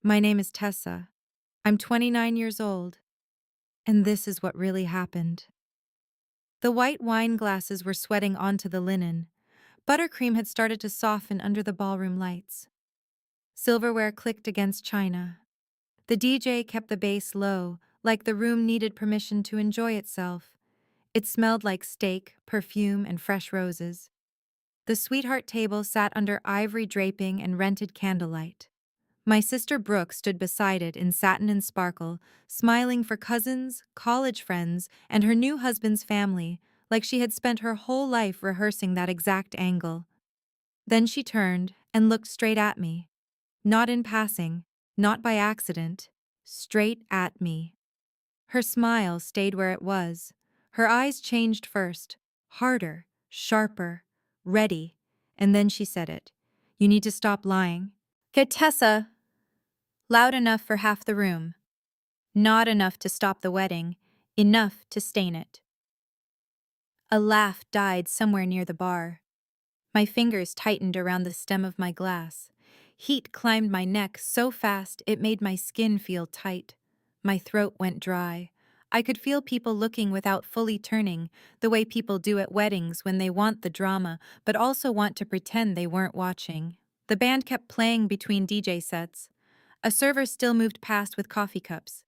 My name is Tessa. I'm 29 years old, and this is what really happened. The white wine glasses were sweating onto the linen. Buttercream had started to soften under the ballroom lights. Silverware clicked against china. The DJ kept the bass low, like the room needed permission to enjoy itself. It smelled like steak, perfume, and fresh roses. The sweetheart table sat under ivory draping and rented candlelight. My sister Brooke stood beside it in satin and sparkle, smiling for cousins, college friends, and her new husband's family, like she had spent her whole life rehearsing that exact angle. Then she turned and looked straight at me. Not in passing, not by accident, straight at me. Her smile stayed where it was. Her eyes changed first, harder, sharper, ready, and then she said it. "You need to stop lying." "Get Tessa!" Loud enough for half the room. Not enough to stop the wedding, enough to stain it. A laugh died somewhere near the bar. My fingers tightened around the stem of my glass. Heat climbed my neck so fast it made my skin feel tight. My throat went dry. I could feel people looking without fully turning, the way people do at weddings when they want the drama but also want to pretend they weren't watching. The band kept playing between DJ sets. A server still moved past with coffee cups.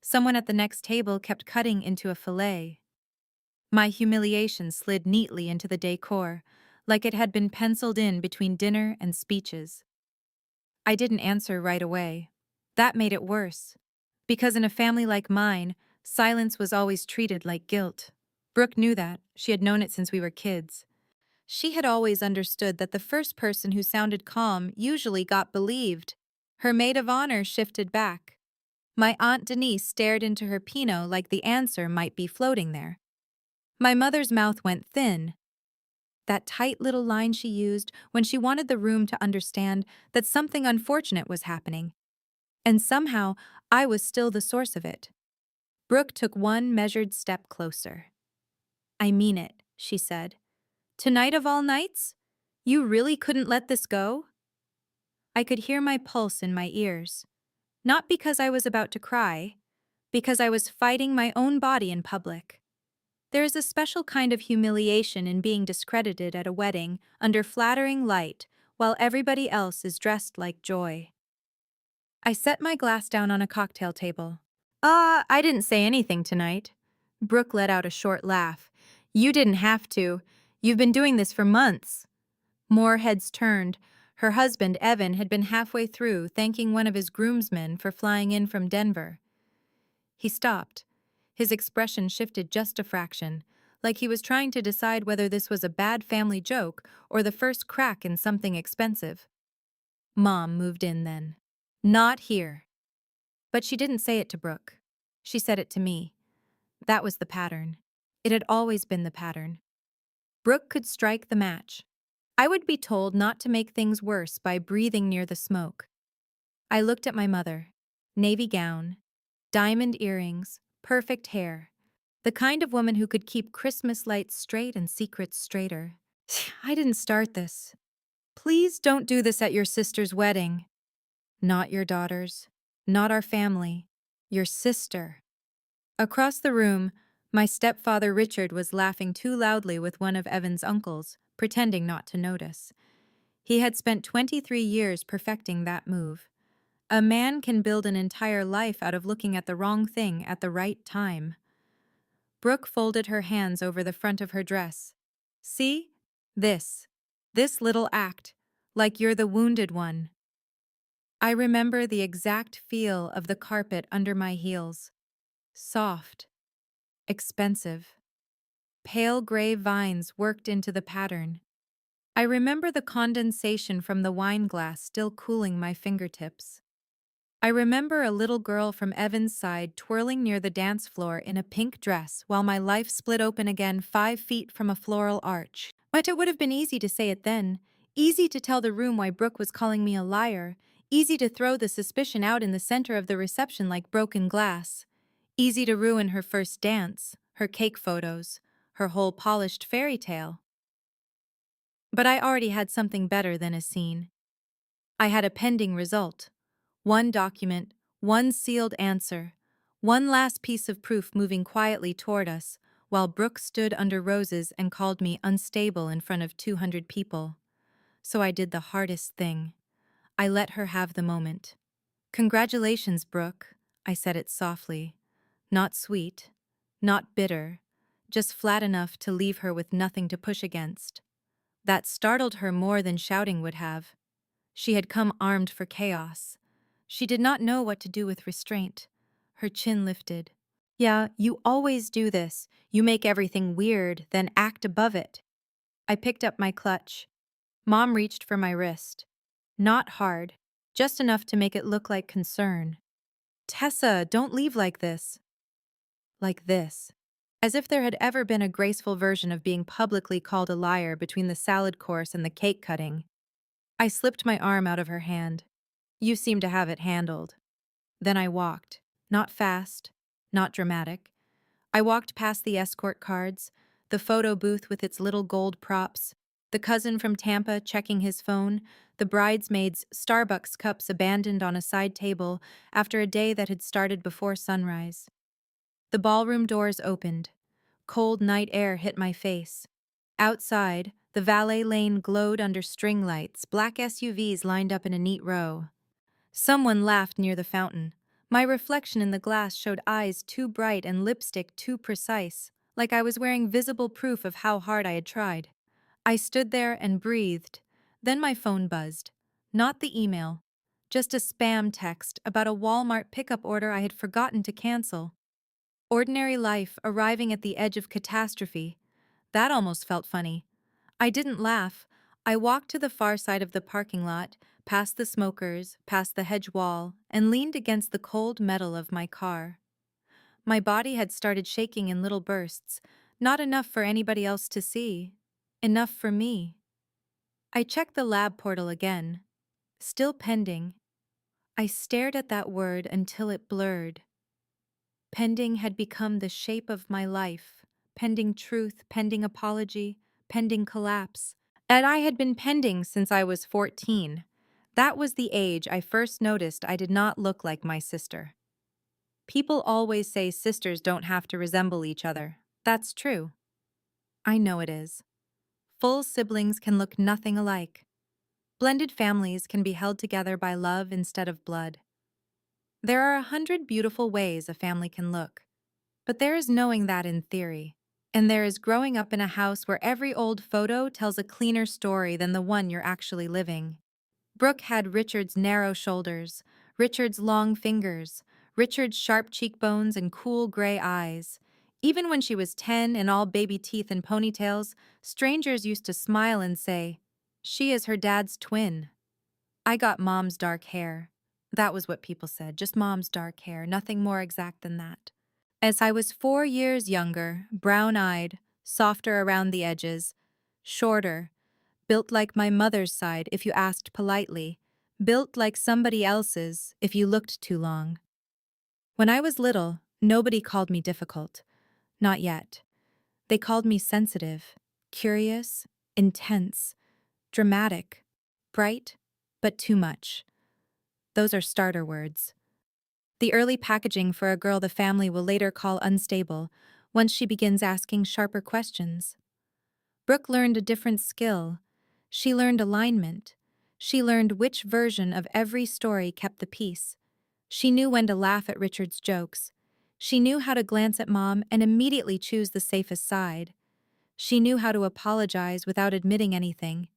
Someone at the next table kept cutting into a fillet. My humiliation slid neatly into the decor, like it had been penciled in between dinner and speeches. I didn't answer right away. That made it worse. Because in a family like mine, silence was always treated like guilt. Brooke knew that. She had known it since we were kids. She had always understood that the first person who sounded calm usually got believed. Her maid of honor shifted back. My Aunt Denise stared into her Pinot like the answer might be floating there. My mother's mouth went thin. That tight little line she used when she wanted the room to understand that something unfortunate was happening. And somehow, I was still the source of it. Brooke took one measured step closer. "I mean it," she said. "Tonight of all nights? You really couldn't let this go?" I could hear my pulse in my ears. Not because I was about to cry, because I was fighting my own body in public. There is a special kind of humiliation in being discredited at a wedding under flattering light while everybody else is dressed like joy. I set my glass down on a cocktail table. I didn't say anything tonight." Brooke let out a short laugh. "You didn't have to. You've been doing this for months." More heads turned. Her husband, Evan, had been halfway through, thanking one of his groomsmen for flying in from Denver. He stopped. His expression shifted just a fraction, like he was trying to decide whether this was a bad family joke or the first crack in something expensive. Mom moved in then. "Not here." But she didn't say it to Brooke. She said it to me. That was the pattern. It had always been the pattern. Brooke could strike the match. I would be told not to make things worse by breathing near the smoke. I looked at my mother. Navy gown, diamond earrings, perfect hair. The kind of woman who could keep Christmas lights straight and secrets straighter. "I didn't start this. Please don't do this at your sister's wedding." "Not your daughter's. Not our family. Your sister." Across the room, my stepfather Richard was laughing too loudly with one of Evan's uncles, pretending not to notice. He had spent 23 years perfecting that move. A man can build an entire life out of looking at the wrong thing at the right time. Brooke folded her hands over the front of her dress. "See? This. This little act. Like you're the wounded one." I remember the exact feel of the carpet under my heels. Soft. Expensive. Pale gray vines worked into the pattern. I remember the condensation from the wine glass still cooling my fingertips. I remember a little girl from Evan's side twirling near the dance floor in a pink dress while my life split open again 5 feet from a floral arch. But it would have been easy to say it then, easy to tell the room why Brooke was calling me a liar, easy to throw the suspicion out in the center of the reception like broken glass, easy to ruin her first dance, her cake photos, her whole polished fairy tale. But I already had something better than a scene. I had a pending result. One document, one sealed answer, one last piece of proof moving quietly toward us, while Brooke stood under roses and called me unstable in front of 200 people. So I did the hardest thing. I let her have the moment. Congratulations, Brooke, I said it softly. Not sweet, not bitter, just flat enough to leave her with nothing to push against. That startled her more than shouting would have. She had come armed for chaos. She did not know what to do with restraint. Her chin lifted. Yeah, you always do this. You make everything weird, then act above it. I picked up my clutch. Mom reached for my wrist. Not hard, just enough to make it look like concern. Tessa, don't leave like this. Like this. As if there had ever been a graceful version of being publicly called a liar between the salad course and the cake cutting. I slipped my arm out of her hand. You seem to have it handled. Then I walked. Not fast, not dramatic. I walked past the escort cards, the photo booth with its little gold props, the cousin from Tampa checking his phone, the bridesmaids' Starbucks cups abandoned on a side table after a day that had started before sunrise. The ballroom doors opened. Cold night air hit my face. Outside, the valet lane glowed under string lights, black SUVs lined up in a neat row. Someone laughed near the fountain. My reflection in the glass showed eyes too bright and lipstick too precise, like I was wearing visible proof of how hard I had tried. I stood there and breathed. Then my phone buzzed. Not the email. Just a spam text about a Walmart pickup order I had forgotten to cancel. Ordinary life arriving at the edge of catastrophe. That almost felt funny. I didn't laugh. I walked to the far side of the parking lot, past the smokers, past the hedge wall, and leaned against the cold metal of my car. My body had started shaking in little bursts, not enough for anybody else to see. Enough for me. I checked the lab portal again. Still pending. I stared at that word until it blurred. Pending had become the shape of my life. Pending truth, pending apology, pending collapse. And I had been pending since I was 14. That was the age I first noticed I did not look like my sister. People always say sisters don't have to resemble each other. That's true. I know it is. Full siblings can look nothing alike. Blended families can be held together by love instead of blood. There are 100 beautiful ways a family can look. But there is knowing that in theory. And there is growing up in a house where every old photo tells a cleaner story than the one you're actually living. Brooke had Richard's narrow shoulders, Richard's long fingers, Richard's sharp cheekbones and cool gray eyes. Even when she was 10 and all baby teeth and ponytails, strangers used to smile and say, "She is her dad's twin." I got Mom's dark hair. That was what people said, just Mom's dark hair, nothing more exact than that. As I was 4 years younger, brown-eyed, softer around the edges, shorter, built like my mother's side if you asked politely, built like somebody else's if you looked too long. When I was little, nobody called me difficult. Not yet. They called me sensitive, curious, intense, dramatic, bright, but too much. Those are starter words. The early packaging for a girl the family will later call unstable once she begins asking sharper questions. Brooke learned a different skill. She learned alignment. She learned which version of every story kept the peace. She knew when to laugh at Richard's jokes. She knew how to glance at Mom and immediately choose the safest side. She knew how to apologize without admitting anything.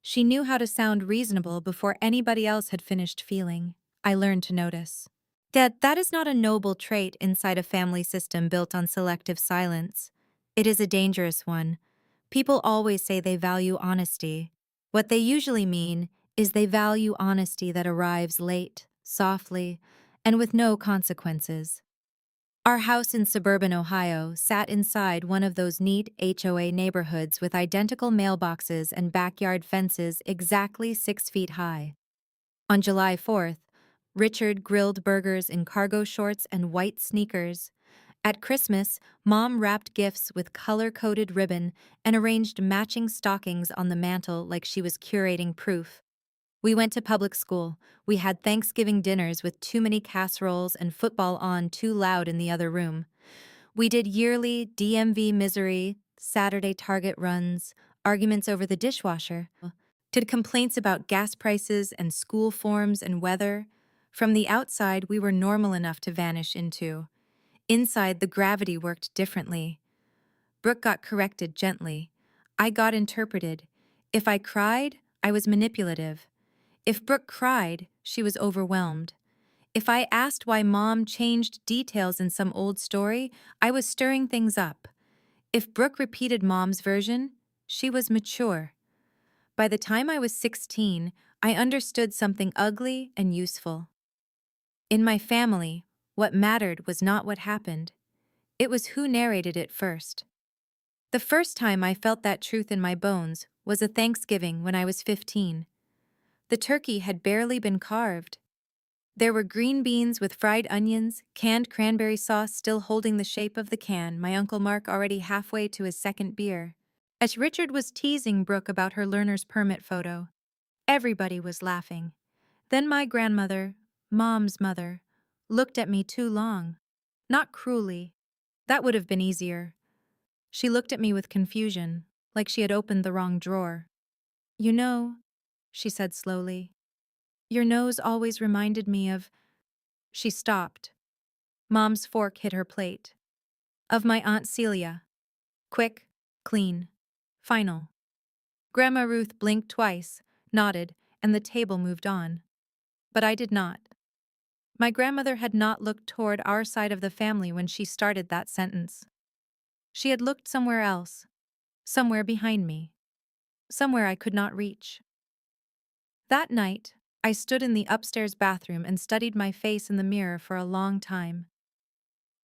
She knew how to sound reasonable before anybody else had finished feeling. I learned to notice. Dad, that is not a noble trait inside a family system built on selective silence. It is a dangerous one. People always say they value honesty. What they usually mean is they value honesty that arrives late, softly, and with no consequences. Our house in suburban Ohio sat inside one of those neat HOA neighborhoods with identical mailboxes and backyard fences exactly 6 feet high. On July 4th, Richard grilled burgers in cargo shorts and white sneakers. At Christmas, Mom wrapped gifts with color-coded ribbon and arranged matching stockings on the mantel like she was curating proof. We went to public school. We had Thanksgiving dinners with too many casseroles and football on too loud in the other room. We did yearly DMV misery, Saturday Target runs, arguments over the dishwasher, did complaints about gas prices and school forms and weather. From the outside, we were normal enough to vanish into. Inside, the gravity worked differently. Brooke got corrected gently. I got interpreted. If I cried, I was manipulative. If Brooke cried, she was overwhelmed. If I asked why Mom changed details in some old story, I was stirring things up. If Brooke repeated Mom's version, she was mature. By the time I was 16, I understood something ugly and useful. In my family, what mattered was not what happened. It was who narrated it first. The first time I felt that truth in my bones was a Thanksgiving when I was 15. The turkey had barely been carved. There were green beans with fried onions, canned cranberry sauce still holding the shape of the can, my Uncle Mark already halfway to his second beer. As Richard was teasing Brooke about her learner's permit photo, everybody was laughing. Then my grandmother, Mom's mother, looked at me too long. Not cruelly. That would have been easier. She looked at me with confusion, like she had opened the wrong drawer. You know, she said slowly, your nose always reminded me of. She stopped. Mom's fork hit her plate. Of my Aunt Celia. Quick, clean, final. Grandma Ruth blinked twice, nodded, and the table moved on. But I did not. My grandmother had not looked toward our side of the family when she started that sentence. She had looked somewhere else, somewhere behind me, somewhere I could not reach. That night, I stood in the upstairs bathroom and studied my face in the mirror for a long time.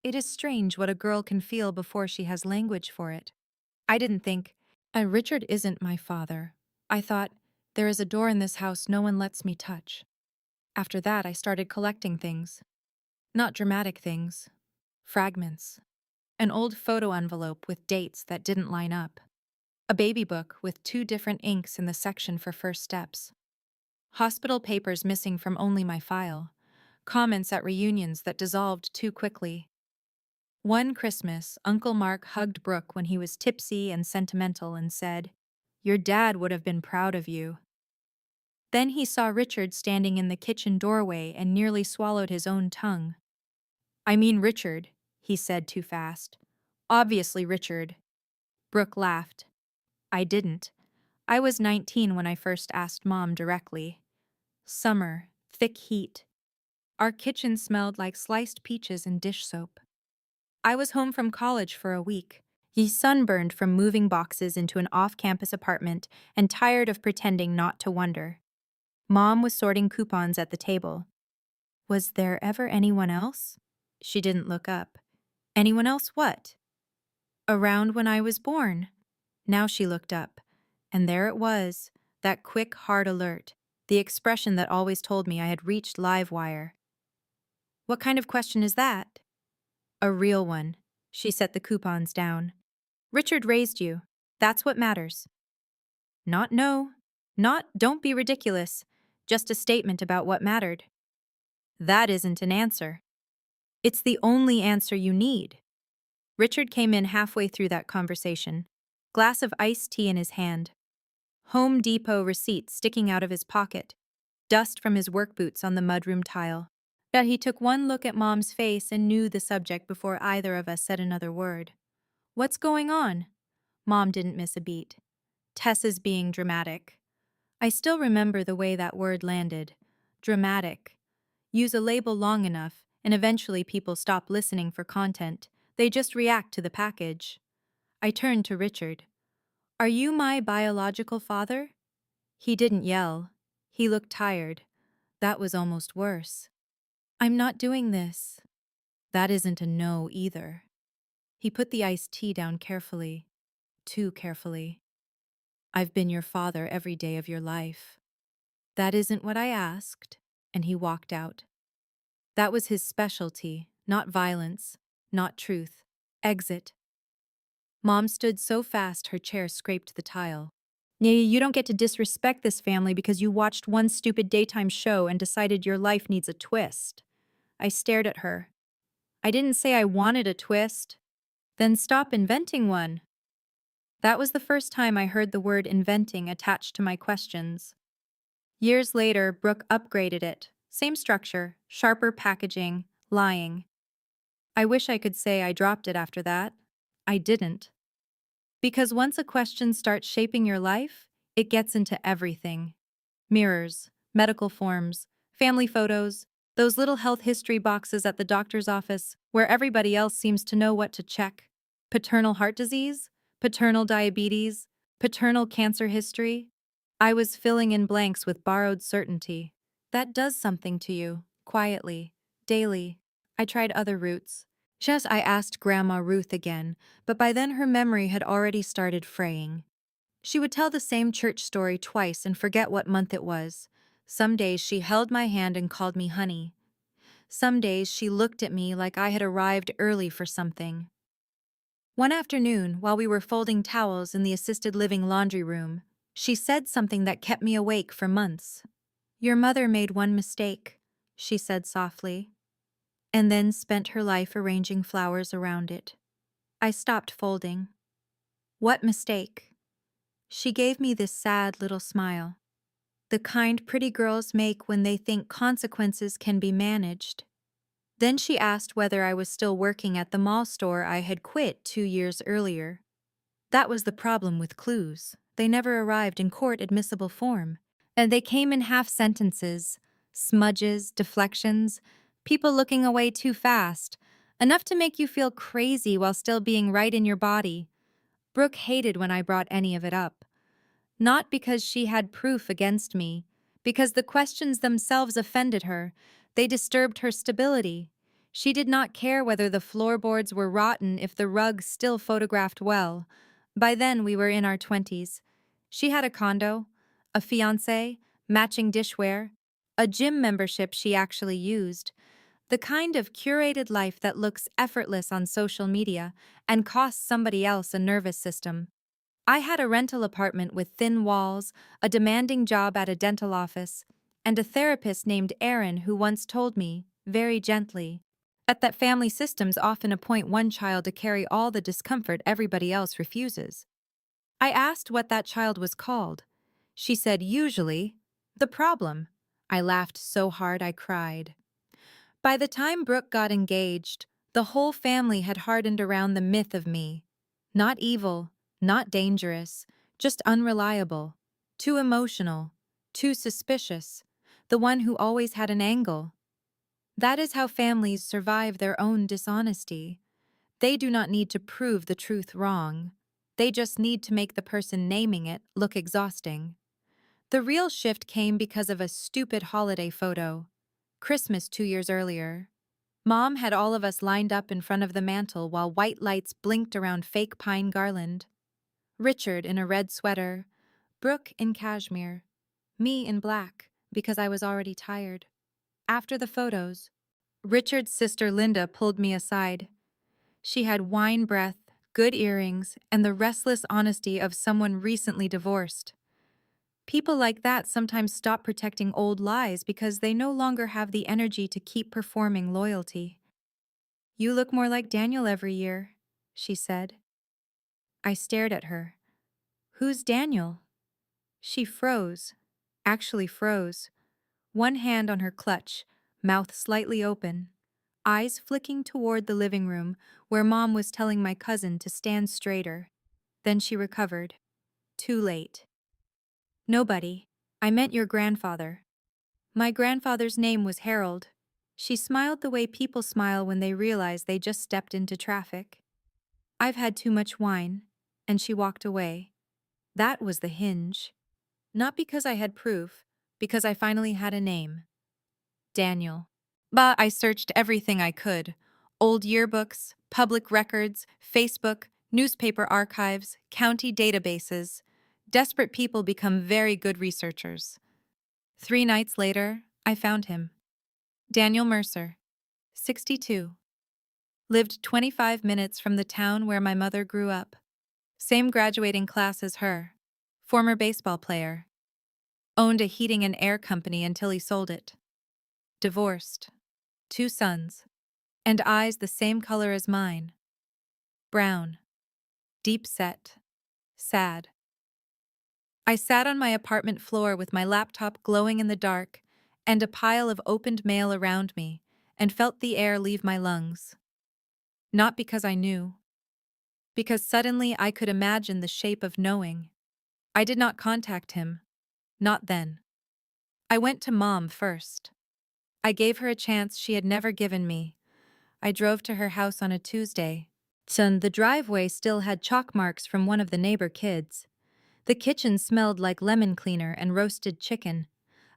It is strange what a girl can feel before she has language for it. I didn't think, Richard isn't my father. I thought, there is a door in this house no one lets me touch. After that, I started collecting things. Not dramatic things. Fragments. An old photo envelope with dates that didn't line up. A baby book with 2 different inks in the section for first steps. Hospital papers missing from only my file. Comments at reunions that dissolved too quickly. One Christmas, Uncle Mark hugged Brooke when he was tipsy and sentimental and said, "Your dad would have been proud of you." Then he saw Richard standing in the kitchen doorway and nearly swallowed his own tongue. "I mean Richard," he said too fast. "Obviously Richard." Brooke laughed. I didn't. I was 19 when I first asked Mom directly. Summer, thick heat. Our kitchen smelled like sliced peaches and dish soap. I was home from college for a week, sunburned from moving boxes into an off-campus apartment and tired of pretending not to wonder. Mom was sorting coupons at the table. Was there ever anyone else? She didn't look up. Anyone else what? Around when I was born. Now she looked up. And there it was, that quick, hard alert, the expression that always told me I had reached live wire. What kind of question is that? A real one. She set the coupons down. Richard raised you. That's what matters. Not no. Not don't be ridiculous. Just a statement about what mattered. That isn't an answer. It's the only answer you need. Richard came in halfway through that conversation, glass of iced tea in his hand. Home Depot receipt sticking out of his pocket, dust from his work boots on the mudroom tile. But he took one look at Mom's face and knew the subject before either of us said another word. What's going on? Mom didn't miss a beat. Tessa's being dramatic. I still remember the way that word landed. Dramatic. Use a label long enough, and eventually people stop listening for content. They just react to the package. I turned to Richard. Are you my biological father? He didn't yell. He looked tired. That was almost worse. I'm not doing this. That isn't a no either. He put the iced tea down carefully. Too carefully. I've been your father every day of your life. That isn't what I asked, and he walked out. That was his specialty, not violence, not truth. Exit. Mom stood so fast her chair scraped the tile. Yeah, you don't get to disrespect this family because you watched one stupid daytime show and decided your life needs a twist. I stared at her. I didn't say I wanted a twist. Then stop inventing one. That was the first time I heard the word inventing attached to my questions. Years later, Brooke upgraded it. Same structure, sharper packaging, lying. I wish I could say I dropped it after that. I didn't. Because once a question starts shaping your life, it gets into everything. Mirrors, medical forms, family photos, those little health history boxes at the doctor's office where everybody else seems to know what to check. Paternal heart disease, paternal diabetes, paternal cancer history. I was filling in blanks with borrowed certainty. That does something to you, quietly, daily. I tried other routes. Just I asked Grandma Ruth again, but by then her memory had already started fraying. She would tell the same church story twice and forget what month it was. Some days she held my hand and called me honey. Some days she looked at me like I had arrived early for something. One afternoon, while we were folding towels in the assisted living laundry room, she said something that kept me awake for months. "Your mother made one mistake," she said softly, and then spent her life arranging flowers around it. I stopped folding. "What mistake?" She gave me this sad little smile. The kind pretty girls make when they think consequences can be managed. Then she asked whether I was still working at the mall store I had quit 2 years earlier. That was the problem with clues. They never arrived in court admissible form. And they came in half sentences, smudges, deflections, people looking away too fast, enough to make you feel crazy while still being right in your body. Brooke hated when I brought any of it up. Not because she had proof against me, because the questions themselves offended her. They disturbed her stability. She did not care whether the floorboards were rotten if the rug still photographed well. By then we were in our 20s. She had a condo, a fiancé, matching dishware, a gym membership she actually used. The kind of curated life that looks effortless on social media and costs somebody else a nervous system. I had a rental apartment with thin walls, a demanding job at a dental office, and a therapist named Aaron who once told me, very gently, that family systems often appoint one child to carry all the discomfort everybody else refuses. I asked what that child was called. She said, usually, the problem. I laughed so hard I cried. By the time Brooke got engaged, the whole family had hardened around the myth of me. Not evil, not dangerous, just unreliable, too emotional, too suspicious, the one who always had an angle. That is how families survive their own dishonesty. They do not need to prove the truth wrong. They just need to make the person naming it look exhausting. The real shift came because of a stupid holiday photo. Christmas 2 years earlier. Mom had all of us lined up in front of the mantel while white lights blinked around fake pine garland. Richard in a red sweater, Brooke in cashmere, me in black because I was already tired. After the photos, Richard's sister Linda pulled me aside. She had wine breath, good earrings, and the restless honesty of someone recently divorced. People like that sometimes stop protecting old lies because they no longer have the energy to keep performing loyalty. "You look more like Daniel every year," she said. I stared at her. "Who's Daniel?" She froze. Actually froze. One hand on her clutch, mouth slightly open. Eyes flicking toward the living room where Mom was telling my cousin to stand straighter. Then she recovered. Too late. "Nobody. I meant your grandfather." My grandfather's name was Harold. She smiled the way people smile when they realize they just stepped into traffic. "I've had too much wine," and she walked away. That was the hinge. Not because I had proof, because I finally had a name. Daniel. But I searched everything I could. Old yearbooks, public records, Facebook, newspaper archives, county databases. Desperate people become very good researchers. 3 nights later, I found him. Daniel Mercer, 62. Lived 25 minutes from the town where my mother grew up. Same graduating class as her. Former baseball player. Owned a heating and air company until he sold it. Divorced. 2 sons. And eyes the same color as mine. Brown. Deep set. Sad. I sat on my apartment floor with my laptop glowing in the dark and a pile of opened mail around me and felt the air leave my lungs. Not because I knew. Because suddenly I could imagine the shape of knowing. I did not contact him. Not then. I went to Mom first. I gave her a chance she had never given me. I drove to her house on a Tuesday. The driveway still had chalk marks from one of the neighbor kids. The kitchen smelled like lemon cleaner and roasted chicken.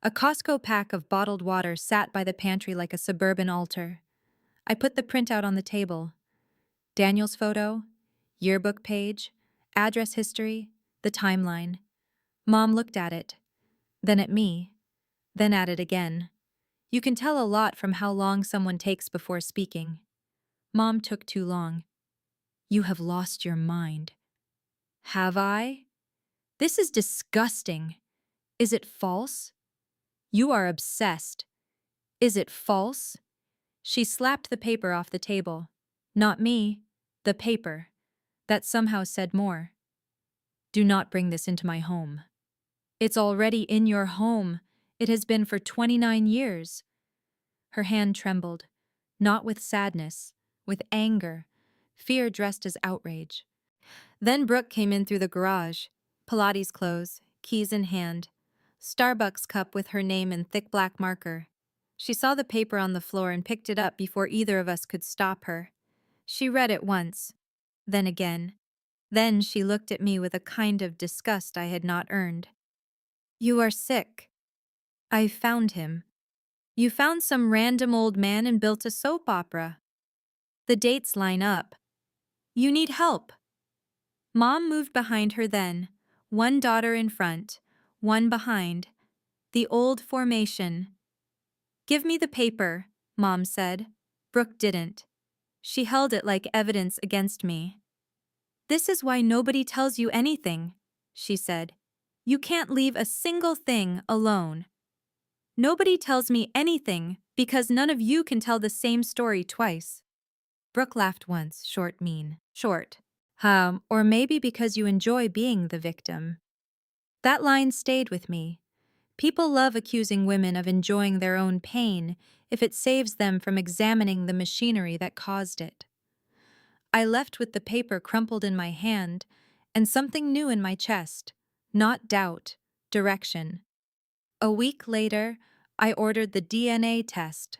A Costco pack of bottled water sat by the pantry like a suburban altar. I put the printout on the table. Daniel's photo, yearbook page, address history, the timeline. Mom looked at it, then at me, then at it again. You can tell a lot from how long someone takes before speaking. Mom took too long. You have lost your mind. Have I? This is disgusting. Is it false? You are obsessed. Is it false? She slapped the paper off the table. Not me, the paper. That somehow said more. Do not bring this into my home. It's already in your home. It has been for 29 years. Her hand trembled, not with sadness, with anger, fear dressed as outrage. Then Brooke came in through the garage, Pilates clothes, keys in hand, Starbucks cup with her name in thick black marker. She saw the paper on the floor and picked it up before either of us could stop her. She read it once, then again. Then she looked at me with a kind of disgust I had not earned. You are sick. I found him. You found some random old man and built a soap opera. The dates line up. You need help. Mom moved behind her then, one daughter in front, one behind. The old formation. Give me the paper, Mom said. Brooke didn't. She held it like evidence against me. This is why nobody tells you anything, she said. You can't leave a single thing alone. Nobody tells me anything because none of you can tell the same story twice. Brooke laughed once, short, mean, short. Or maybe because you enjoy being the victim. That line stayed with me. People love accusing women of enjoying their own pain if it saves them from examining the machinery that caused it. I left with the paper crumpled in my hand and something new in my chest, not doubt, direction. A week later, I ordered the DNA test.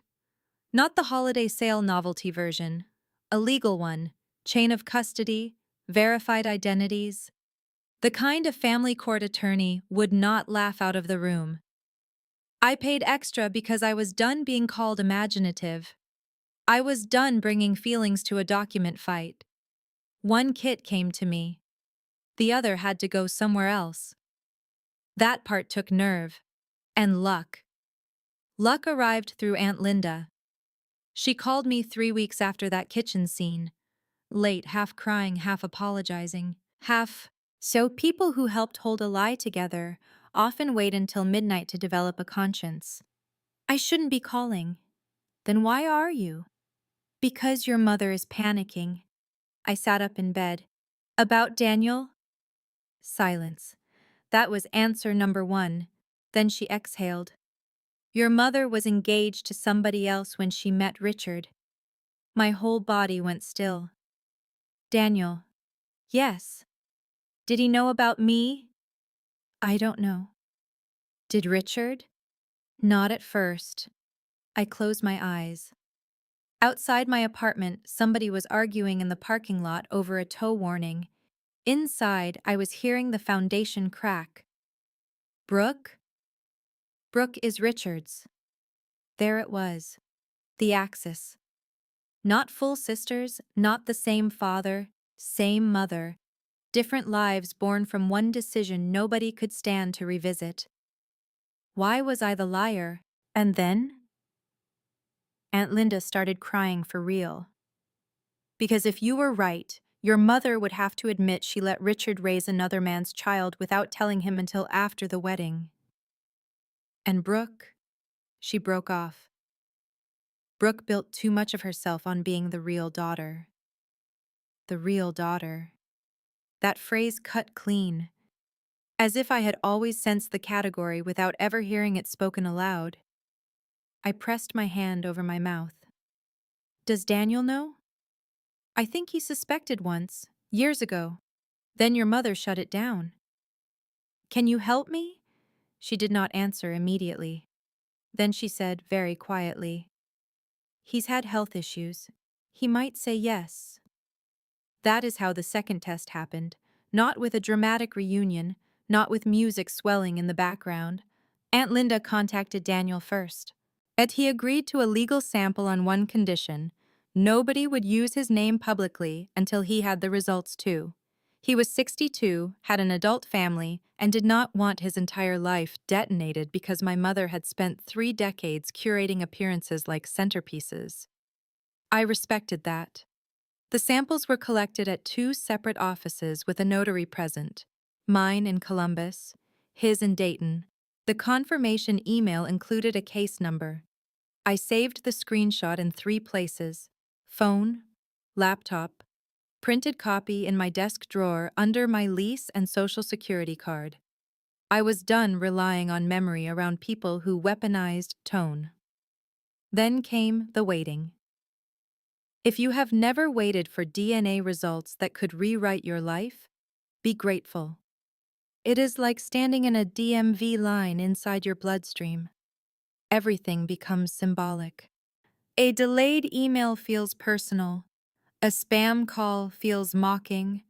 Not the holiday sale novelty version, a legal one, chain of custody, verified identities. The kind a family court attorney would not laugh out of the room. I paid extra because I was done being called imaginative. I was done bringing feelings to a document fight. One kit came to me. The other had to go somewhere else. That part took nerve. And luck. Luck arrived through Aunt Linda. She called me 3 weeks after that kitchen scene. Late, half crying, half apologizing, So people who helped hold a lie together often wait until midnight to develop a conscience. I shouldn't be calling. Then why are you? Because your mother is panicking. I sat up in bed. About Daniel? Silence. That was answer number 1. Then she exhaled. Your mother was engaged to somebody else when she met Richard. My whole body went still. Daniel. Yes. Did he know about me? I don't know. Did Richard? Not at first. I closed my eyes. Outside my apartment, somebody was arguing in the parking lot over a tow warning. Inside, I was hearing the foundation crack. Brooke? Brooke is Richard's. There it was. The axis. Not full sisters, not the same father, same mother. Different lives born from one decision nobody could stand to revisit. Why was I the liar? And then? Aunt Linda started crying for real. Because if you were right, Your mother would have to admit she let Richard raise another man's child without telling him until after the wedding. And Brooke, she broke off. Brooke built too much of herself on being the real daughter. The real daughter. That phrase cut clean, as if I had always sensed the category without ever hearing it spoken aloud. I pressed my hand over my mouth. Does Daniel know? I think he suspected once, years ago. Then your mother shut it down. Can you help me? She did not answer immediately. Then she said very quietly, He's had health issues. He might say yes. That is how the second test happened, not with a dramatic reunion, not with music swelling in the background. Aunt Linda contacted Daniel first. And he agreed to a legal sample on one condition: nobody would use his name publicly until he had the results too. He was 62, had an adult family, and did not want his entire life detonated because my mother had spent 3 decades curating appearances like centerpieces. I respected that. The samples were collected at 2 separate offices with a notary present, mine in Columbus, his in Dayton. The confirmation email included a case number. I saved the screenshot in 3 places: phone, laptop, printed copy in my desk drawer under my lease and social security card. I was done relying on memory around people who weaponized tone. Then came the waiting. If you have never waited for DNA results that could rewrite your life, be grateful. It is like standing in a DMV line inside your bloodstream. Everything becomes symbolic. A delayed email feels personal. A spam call feels mocking.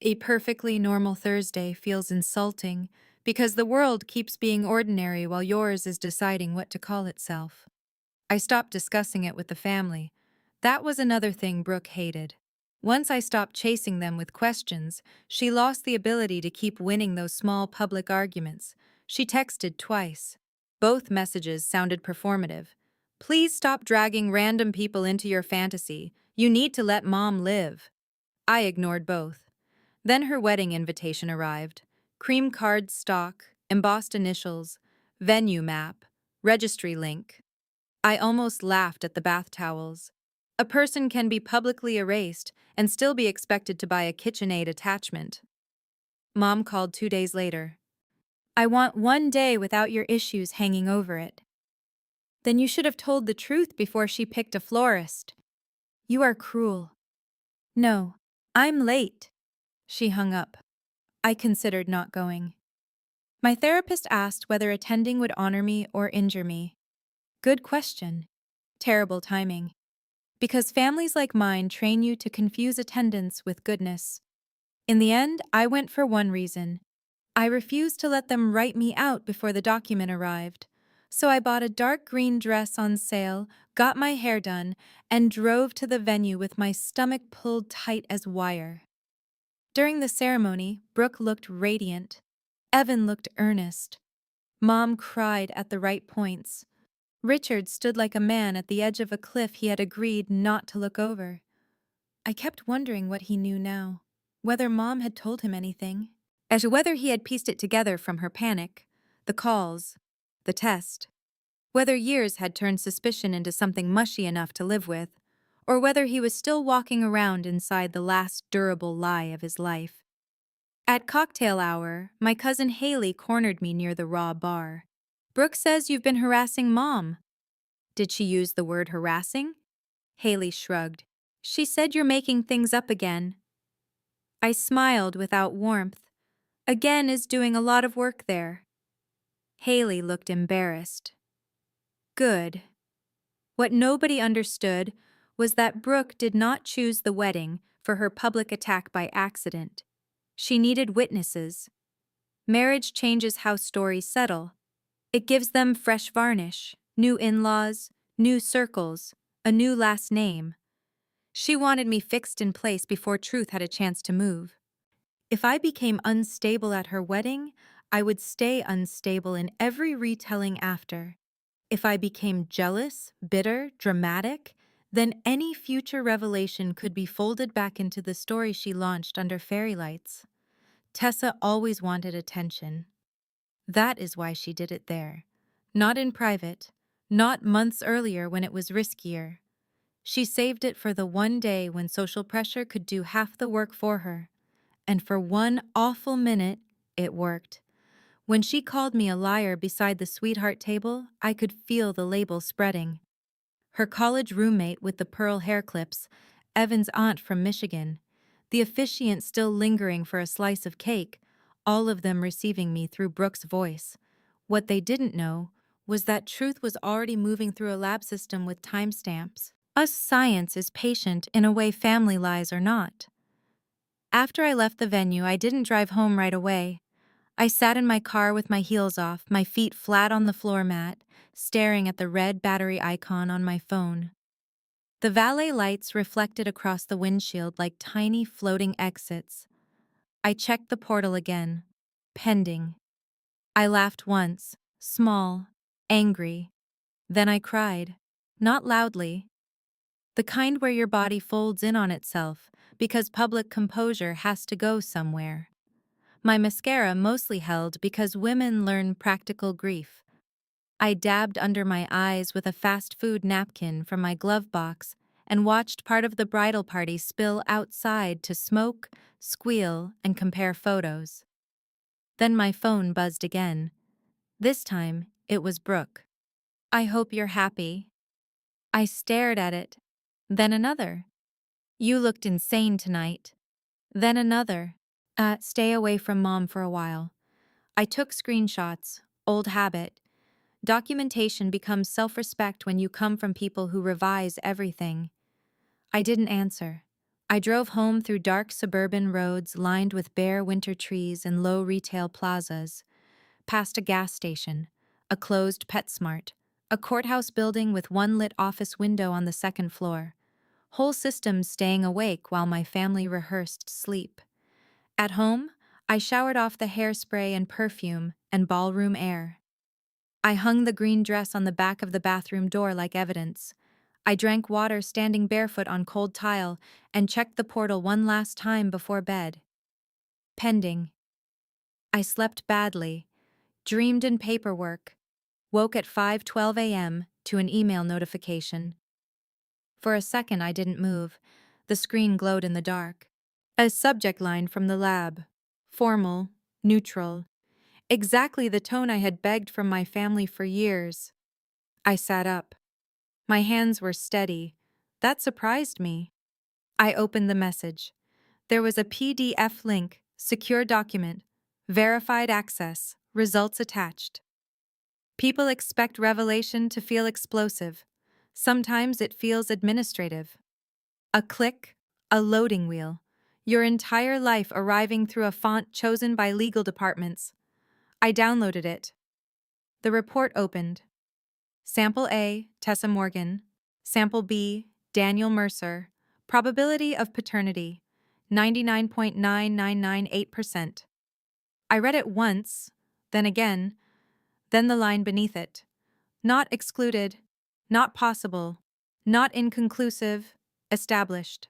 A perfectly normal Thursday feels insulting because the world keeps being ordinary while yours is deciding what to call itself. I stopped discussing it with the family. That was another thing Brooke hated. Once I stopped chasing them with questions, she lost the ability to keep winning those small public arguments. She texted twice. Both messages sounded performative. Please stop dragging random people into your fantasy. You need to let Mom live. I ignored both. Then her wedding invitation arrived. Cream card stock, embossed initials, venue map, registry link. I almost laughed at the bath towels. A person can be publicly erased and still be expected to buy a KitchenAid attachment. Mom called 2 days later. I want 1 day without your issues hanging over it. Then you should have told the truth before she picked a florist. You are cruel. No, I'm late. She hung up. I considered not going. My therapist asked whether attending would honor me or injure me. Good question. Terrible timing. Because families like mine train you to confuse attendance with goodness. In the end, I went for one reason. I refused to let them write me out before the document arrived. So I bought a dark green dress on sale, got my hair done, and drove to the venue with my stomach pulled tight as wire. During the ceremony, Brooke looked radiant. Evan looked earnest. Mom cried at the right points. Richard stood like a man at the edge of a cliff he had agreed not to look over. I kept wondering what he knew now, whether Mom had told him anything, as to whether he had pieced it together from her panic, the calls, the test, whether years had turned suspicion into something mushy enough to live with, or whether he was still walking around inside the last durable lie of his life. At cocktail hour, my cousin Haley cornered me near the raw bar. Brooke says you've been harassing Mom. Did she use the word harassing? Haley shrugged. She said you're making things up again. I smiled without warmth. Again is doing a lot of work there. Haley looked embarrassed. Good. What nobody understood was that Brooke did not choose the wedding for her public attack by accident. She needed witnesses. Marriage changes how stories settle. It gives them fresh varnish, new in-laws, new circles, a new last name. She wanted me fixed in place before truth had a chance to move. If I became unstable at her wedding, I would stay unstable in every retelling after. If I became jealous, bitter, dramatic, Then any future revelation could be folded back into the story she launched under fairy lights. Tessa always wanted attention. That is why she did it there. Not in private, not months earlier when it was riskier. She saved it for the one day when social pressure could do half the work for her. And for one awful minute, it worked. When she called me a liar beside the sweetheart table, I could feel the label spreading. Her college roommate with the pearl hair clips, Evan's aunt from Michigan, the officiant still lingering for a slice of cake, all of them receiving me through Brooke's voice. What they didn't know was that truth was already moving through a lab system with timestamps. Us science is patient in a way family lies are not. After I left the venue, I didn't drive home right away. I sat in my car with my heels off, my feet flat on the floor mat, staring at the red battery icon on my phone. The valet lights reflected across the windshield like tiny floating exits. I checked the portal again. Pending. I laughed once, small, angry. Then I cried. Not loudly. The kind where your body folds in on itself because public composure has to go somewhere. My mascara mostly held because women learn practical grief. I dabbed under my eyes with a fast food napkin from my glove box and watched part of the bridal party spill outside to smoke, squeal, and compare photos. Then my phone buzzed again. This time, it was Brooke. "I hope you're happy." I stared at it. Then another. "You looked insane tonight." Then another. Stay away from Mom for a while." I took screenshots. Old habit. Documentation becomes self-respect when you come from people who revise everything. I didn't answer. I drove home through dark suburban roads lined with bare winter trees and low retail plazas, past a gas station, a closed PetSmart, a courthouse building with one lit office window on the second floor, whole systems staying awake while my family rehearsed sleep. At home, I showered off the hairspray and perfume and ballroom air. I hung the green dress on the back of the bathroom door like evidence. I drank water standing barefoot on cold tile and checked the portal one last time before bed. Pending. I slept badly, dreamed in paperwork, woke at 5:12 a.m. to an email notification. For a second I didn't move. The screen glowed in the dark. A subject line from the lab. Formal, neutral. Exactly the tone I had begged from my family for years. I sat up. My hands were steady. That surprised me. I opened the message. There was a PDF link, secure document, verified access, results attached. People expect revelation to feel explosive. Sometimes it feels administrative. A click, a loading wheel. Your entire life arriving through a font chosen by legal departments. I downloaded it. The report opened. Sample A, Tessa Morgan. Sample B, Daniel Mercer. Probability of paternity, 99.9998%. I read it once, then again, then the line beneath it. Not excluded, not possible, not inconclusive, established.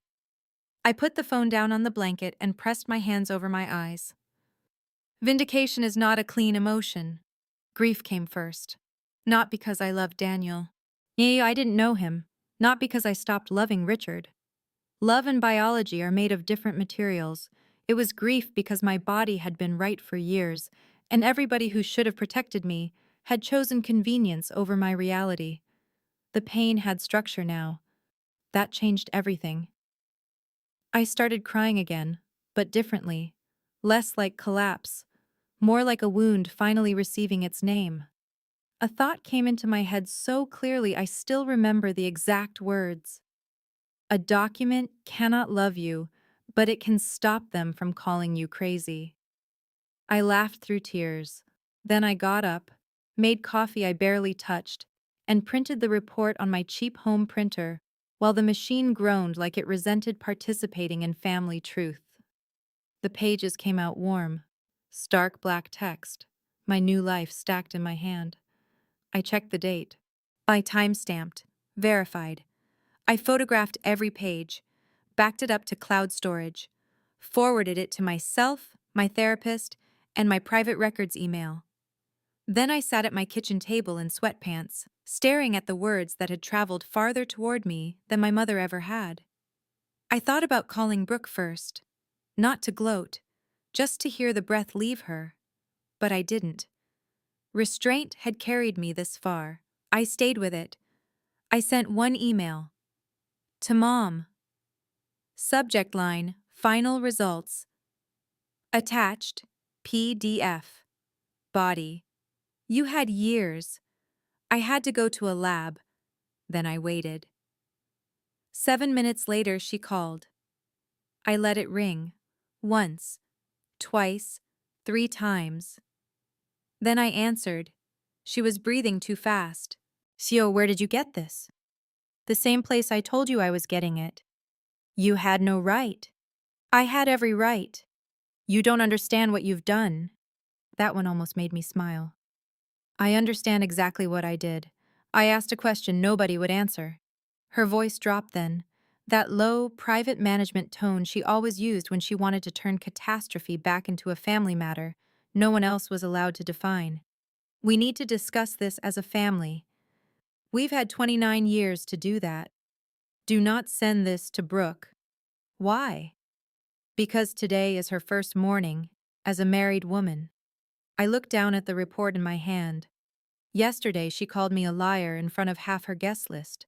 I put the phone down on the blanket and pressed my hands over my eyes. Vindication is not a clean emotion. Grief came first. Not because I loved Daniel. I didn't know him. Not because I stopped loving Richard. Love and biology are made of different materials. It was grief because my body had been right for years, and everybody who should have protected me had chosen convenience over my reality. The pain had structure now. That changed everything. I started crying again, but differently. Less like collapse, more like a wound finally receiving its name. A thought came into my head so clearly I still remember the exact words. A document cannot love you, but it can stop them from calling you crazy. I laughed through tears. Then I got up, made coffee I barely touched, and printed the report on my cheap home printer, while the machine groaned like it resented participating in family truth. The pages came out warm. Stark black text. My new life stacked in my hand. I checked the date. By time-stamped. Verified. I photographed every page, backed it up to cloud storage, forwarded it to myself, my therapist, and my private records email. Then I sat at my kitchen table in sweatpants, staring at the words that had traveled farther toward me than my mother ever had. I thought about calling Brooke first, not to gloat, just to hear the breath leave her, but I didn't. Restraint had carried me this far. I stayed with it. I sent one email. To Mom. Subject line, Final Results. Attached, PDF. Body. You had years. I had to go to a lab. Then I waited. 7 minutes later, she called. I let it ring. Once, twice, 3 times. Then I answered. She was breathing too fast. "Sio, where did you get this?" "The same place I told you I was getting it." "You had no right." "I had every right." "You don't understand what you've done." That one almost made me smile. "I understand exactly what I did. I asked a question nobody would answer." Her voice dropped then, that low, private management tone she always used when she wanted to turn catastrophe back into a family matter no one else was allowed to define. "We need to discuss this as a family. We've had 29 years to do that. Do not send this to Brooke." "Why?" "Because today is her first morning as a married woman." I looked down at the report in my hand. Yesterday she called me a liar in front of half her guest list.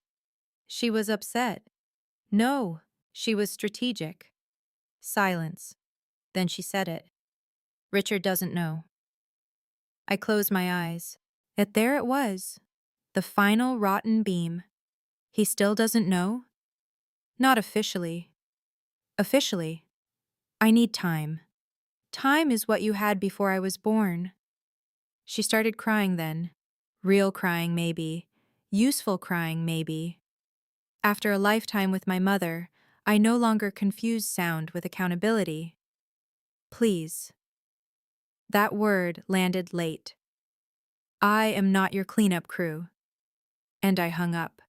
She was upset. No, she was strategic. Silence. Then she said it. "Richard doesn't know." I closed my eyes. Yet there it was. The final rotten beam. He still doesn't know? Not officially. Officially. I need time. Time is what you had before I was born. She started crying then. Real crying, maybe. Useful crying, maybe. After a lifetime with my mother, I no longer confuse sound with accountability. Please. That word landed late. I am not your cleanup crew. And I hung up.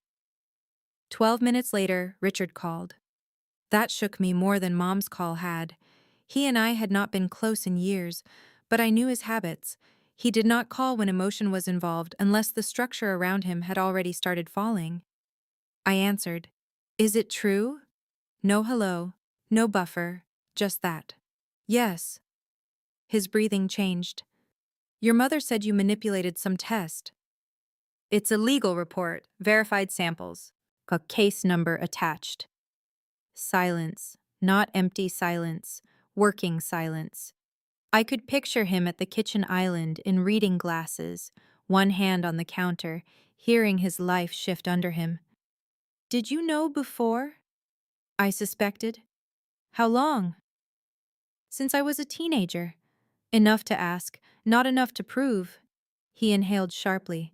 12 minutes later, Richard called. That shook me more than Mom's call had. He and I had not been close in years, but I knew his habits. He did not call when emotion was involved unless the structure around him had already started falling. I answered. "Is it true?" No hello, no buffer, just that. "Yes." His breathing changed. "Your mother said you manipulated some test." "It's a legal report, verified samples. A case number attached." Silence, not empty silence, working silence. I could picture him at the kitchen island in reading glasses, one hand on the counter, hearing his life shift under him. "Did you know before?" I suspected. "How long?" "Since I was a teenager." Enough to ask, not enough to prove. He inhaled sharply.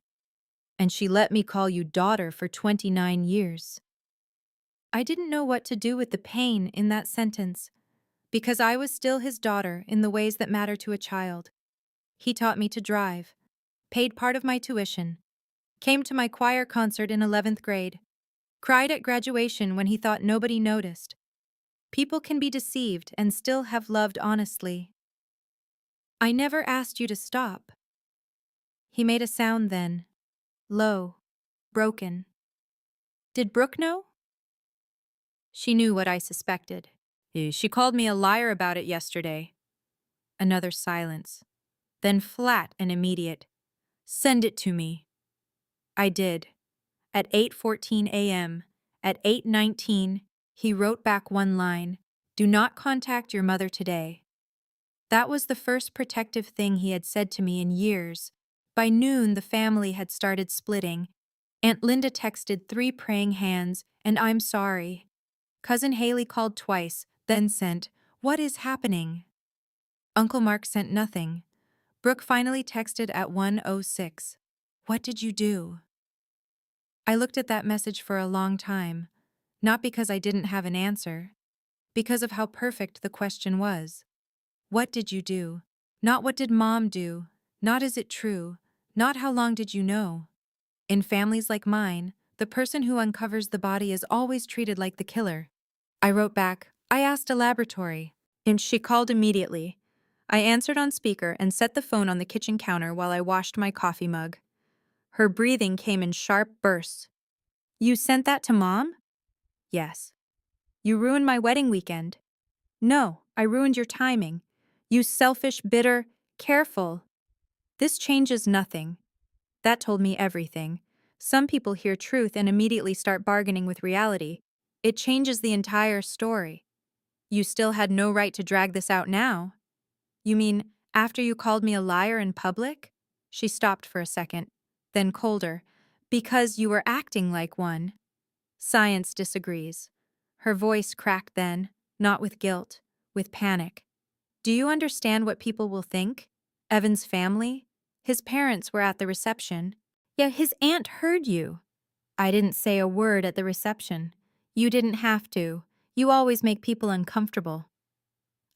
"And she let me call you daughter for 29 years. I didn't know what to do with the pain in that sentence, because I was still his daughter in the ways that matter to a child. He taught me to drive, paid part of my tuition, came to my choir concert in 11th grade, cried at graduation when he thought nobody noticed. People can be deceived and still have loved honestly. I never asked you to stop." He made a sound then, low, broken. "Did Brooke know?" "She knew what I suspected. She called me a liar about it yesterday." Another silence. Then flat and immediate. "Send it to me." I did. At 8:14 a.m., at 8:19, he wrote back one line. "Do not contact your mother today." That was the first protective thing he had said to me in years. By noon, the family had started splitting. Aunt Linda texted 3 praying hands, and "I'm sorry." Cousin Haley called twice, then sent, "What is happening?" Uncle Mark sent nothing. Brooke finally texted at 1:06. "What did you do?" I looked at that message for a long time, not because I didn't have an answer, because of how perfect the question was. What did you do? Not what did Mom do? Not is it true? Not how long did you know? In families like mine, The person who uncovers the body is always treated like the killer. I wrote back, I asked a laboratory, and she called immediately. I answered on speaker and set the phone on the kitchen counter while I washed my coffee mug. Her breathing came in sharp bursts. You sent that to Mom? Yes. You ruined my wedding weekend. No, I ruined your timing. You selfish, bitter, careful. This changes nothing. That told me everything. Some people hear truth and immediately start bargaining with reality. It changes the entire story. You still had no right to drag this out now. You mean, after you called me a liar in public? She stopped for a second, then colder. Because you were acting like one. Science disagrees. Her voice cracked then, not with guilt, with panic. Do you understand what people will think? Evan's family? His parents were at the reception. Yeah, his aunt heard you. I didn't say a word at the reception. You didn't have to. You always make people uncomfortable.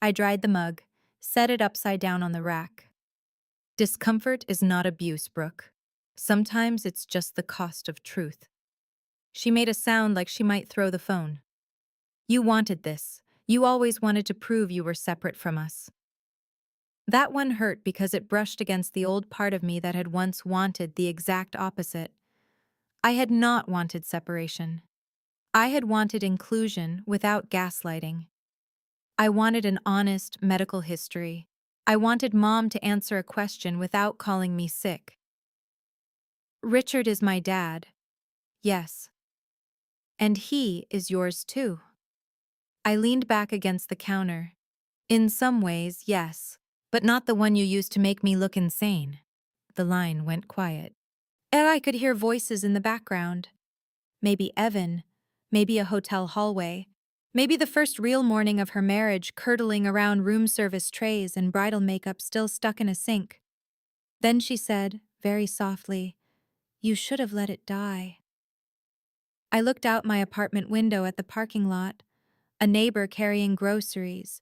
I dried the mug, set it upside down on the rack. Discomfort is not abuse, Brooke. Sometimes it's just the cost of truth. She made a sound like she might throw the phone. You wanted this. You always wanted to prove you were separate from us. That one hurt because it brushed against the old part of me that had once wanted the exact opposite. I had not wanted separation. I had wanted inclusion without gaslighting. I wanted an honest medical history. I wanted Mom to answer a question without calling me sick. Richard is my dad. Yes. And he is yours too. I leaned back against the counter. In some ways, yes, but not the one you used to make me look insane. The line went quiet. And I could hear voices in the background. Maybe Evan, maybe a hotel hallway, maybe the first real morning of her marriage curdling around room service trays and bridal makeup still stuck in a sink. Then she said, very softly, "You should have let it die." I looked out my apartment window at the parking lot, a neighbor carrying groceries,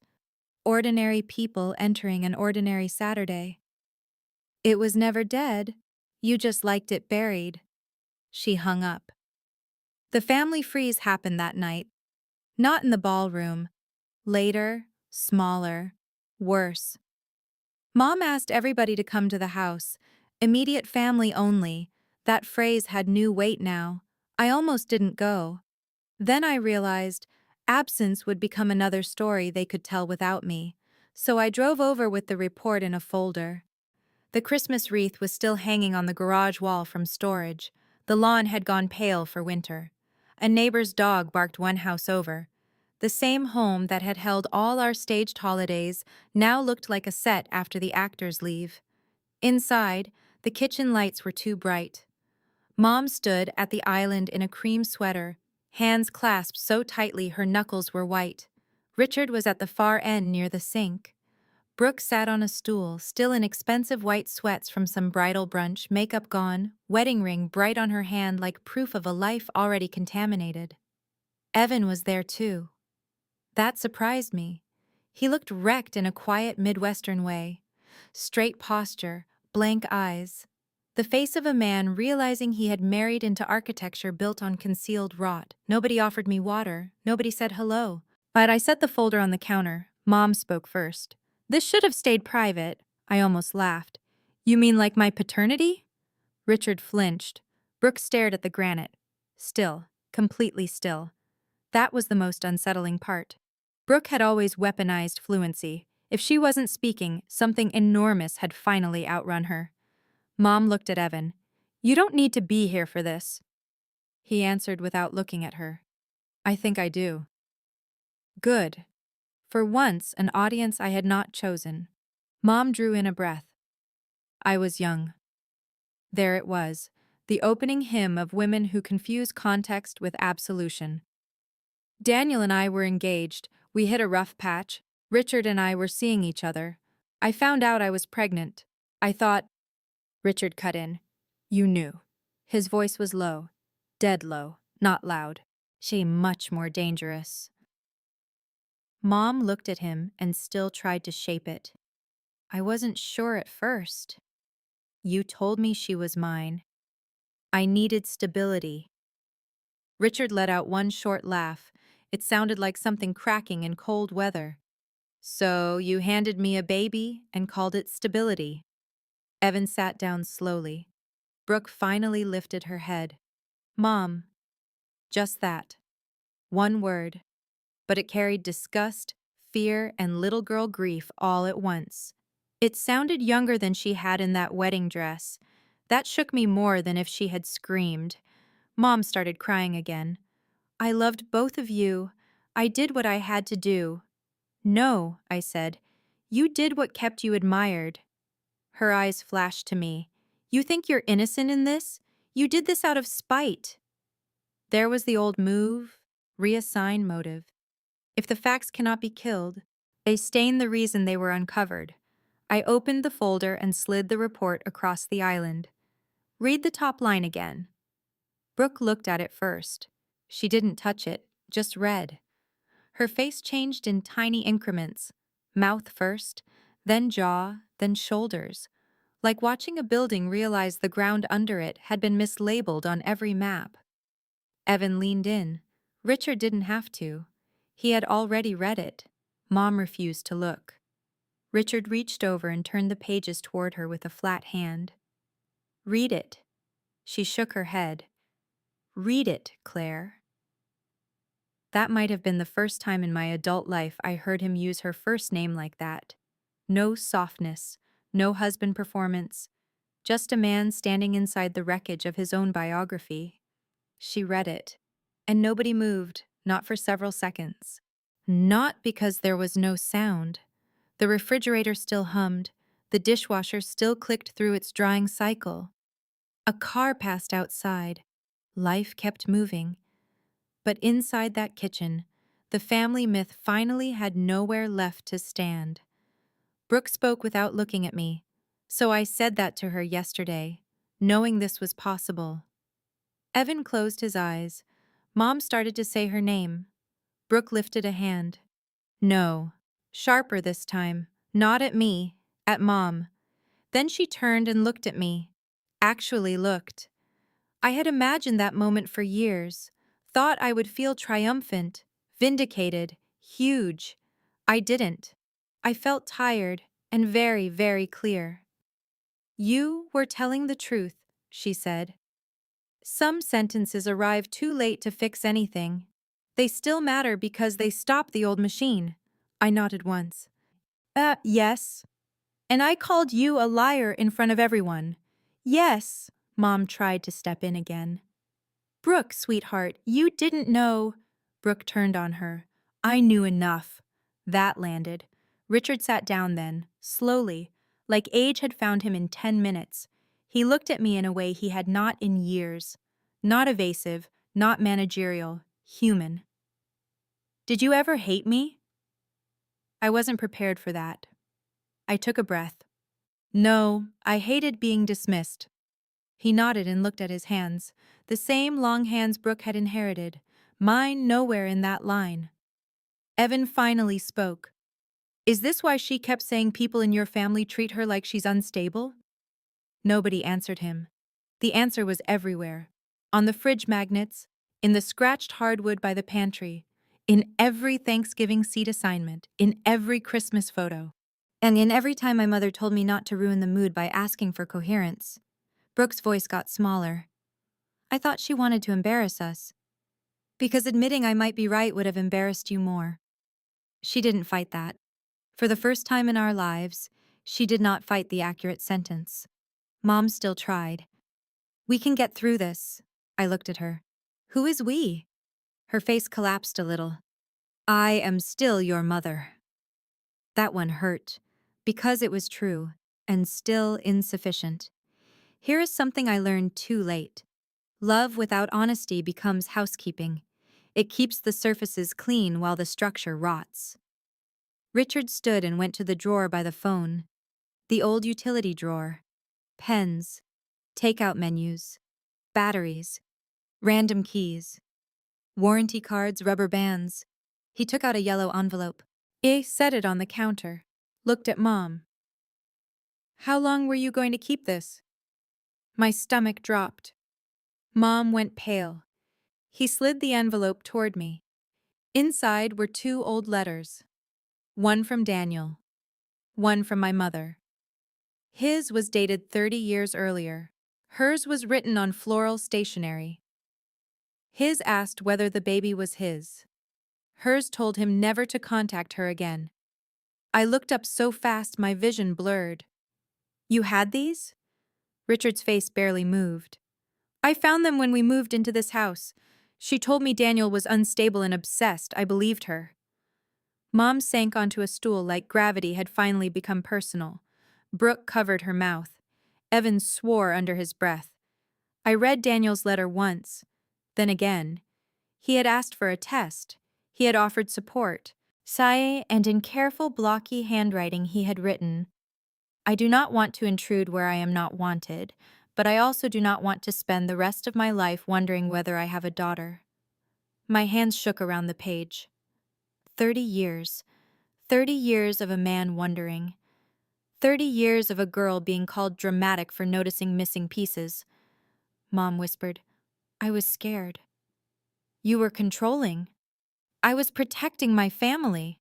ordinary people entering an ordinary Saturday. It was never dead. You just liked it buried. She hung up. The family freeze happened that night. Not in the ballroom. Later, smaller, worse. Mom asked everybody to come to the house. Immediate family only. That phrase had new weight now. I almost didn't go. Then I realized absence would become another story they could tell without me. So I drove over with the report in a folder. The Christmas wreath was still hanging on the garage wall from storage. The lawn had gone pale for winter. A neighbor's dog barked one house over. The same home that had held all our staged holidays now looked like a set after the actors leave. Inside, the kitchen lights were too bright. Mom stood at the island in a cream sweater, hands clasped so tightly her knuckles were white. Richard was at the far end near the sink. Brooke sat on a stool, still in expensive white sweats from some bridal brunch, makeup gone, wedding ring bright on her hand like proof of a life already contaminated. Evan was there too. That surprised me. He looked wrecked in a quiet Midwestern way. Straight posture, blank eyes. The face of a man realizing he had married into architecture built on concealed rot. Nobody offered me water. Nobody said hello. But I set the folder on the counter. Mom spoke first. This should have stayed private. I almost laughed. You mean like my paternity? Richard flinched. Brooke stared at the granite. Still, completely still. That was the most unsettling part. Brooke had always weaponized fluency. If she wasn't speaking, something enormous had finally outrun her. Mom looked at Evan. You don't need to be here for this. He answered without looking at her. I think I do. Good. For once, an audience I had not chosen. Mom drew in a breath. I was young. There it was, the opening hymn of women who confuse context with absolution. Daniel and I were engaged. We hit a rough patch. Richard and I were seeing each other. I found out I was pregnant. I thought... Richard cut in. You knew. His voice was low. Dead low, not loud. She much more dangerous. Mom looked at him and still tried to shape it. I wasn't sure at first. You told me she was mine. I needed stability. Richard let out one short laugh. It sounded like something cracking in cold weather. So you handed me a baby and called it stability. Evan sat down slowly. Brooke finally lifted her head. Mom. Just that. One word. But it carried disgust, fear, and little girl grief all at once. It sounded younger than she had in that wedding dress. That shook me more than if she had screamed. Mom started crying again. I loved both of you. I did what I had to do. No, I said. You did what kept you admired. Her eyes flashed to me. You think you're innocent in this? You did this out of spite. There was the old move, reassign motive. If the facts cannot be killed, they stain the reason they were uncovered. I opened the folder and slid the report across the island. Read the top line again. Brooke looked at it first. She didn't touch it, just read. Her face changed in tiny increments. Mouth first, then jaw, then shoulders. Like watching a building realize the ground under it had been mislabeled on every map. Evan leaned in. Richard didn't have to. He had already read it. Mom refused to look. Richard reached over and turned the pages toward her with a flat hand. Read it. She shook her head. Read it, Claire. That might have been the first time in my adult life I heard him use her first name like that. No softness, no husband performance, just a man standing inside the wreckage of his own biography. She read it, and nobody moved, not for several seconds. Not because there was no sound. The refrigerator still hummed, the dishwasher still clicked through its drying cycle. A car passed outside. Life kept moving. But inside that kitchen, the family myth finally had nowhere left to stand. Brooke spoke without looking at me, so I said that to her yesterday, knowing this was possible. Evan closed his eyes. Mom started to say her name. Brooke lifted a hand. No. Sharper this time. Not at me. At Mom. Then she turned and looked at me. Actually looked. I had imagined that moment for years. Thought I would feel triumphant, vindicated, huge. I didn't. I felt tired and very, very clear. You were telling the truth, she said. Some sentences arrive too late to fix anything. They still matter because they stop the old machine. I nodded once. Yes. And I called you a liar in front of everyone. Yes. Mom tried to step in again. Brooke, sweetheart, you didn't know. Brooke turned on her. I knew enough. That landed. Richard sat down then, slowly, like age had found him in 10 minutes. He looked at me in a way he had not in years. Not evasive, not managerial, human. Did you ever hate me? I wasn't prepared for that. I took a breath. No, I hated being dismissed. He nodded and looked at his hands, the same long hands Brooke had inherited, mine nowhere in that line. Evan finally spoke. Is this why she kept saying people in your family treat her like she's unstable? Nobody answered him. The answer was everywhere. On the fridge magnets, in the scratched hardwood by the pantry, in every Thanksgiving seat assignment, in every Christmas photo, and in every time my mother told me not to ruin the mood by asking for coherence. Brooke's voice got smaller. I thought she wanted to embarrass us. Because admitting I might be right would have embarrassed you more. She didn't fight that. For the first time in our lives, she did not fight the accurate sentence. Mom still tried. We can get through this. I looked at her. Who is we? Her face collapsed a little. I am still your mother. That one hurt, because it was true, and still insufficient. Here is something I learned too late. Love without honesty becomes housekeeping. It keeps the surfaces clean while the structure rots. Richard stood and went to the drawer by the phone. The old utility drawer. Pens. Takeout menus. Batteries. Random keys. Warranty cards, rubber bands. He took out a yellow envelope. He set it on the counter. Looked at Mom. How long were you going to keep this? My stomach dropped. Mom went pale. He slid the envelope toward me. Inside were two old letters. One from Daniel, one from my mother. His was dated 30 years earlier. Hers was written on floral stationery. His asked whether the baby was his. Hers told him never to contact her again. I looked up so fast my vision blurred. You had these? Richard's face barely moved. I found them when we moved into this house. She told me Daniel was unstable and obsessed. I believed her. Mom sank onto a stool like gravity had finally become personal. Brooke covered her mouth. Evan swore under his breath. I read Daniel's letter once, then again. He had asked for a test. He had offered support. Sigh, and in careful, blocky handwriting he had written, I do not want to intrude where I am not wanted, but I also do not want to spend the rest of my life wondering whether I have a daughter. My hands shook around the page. 30 years. 30 years of a man wondering. 30 years of a girl being called dramatic for noticing missing pieces. Mom whispered, I was scared. You were controlling. I was protecting my family.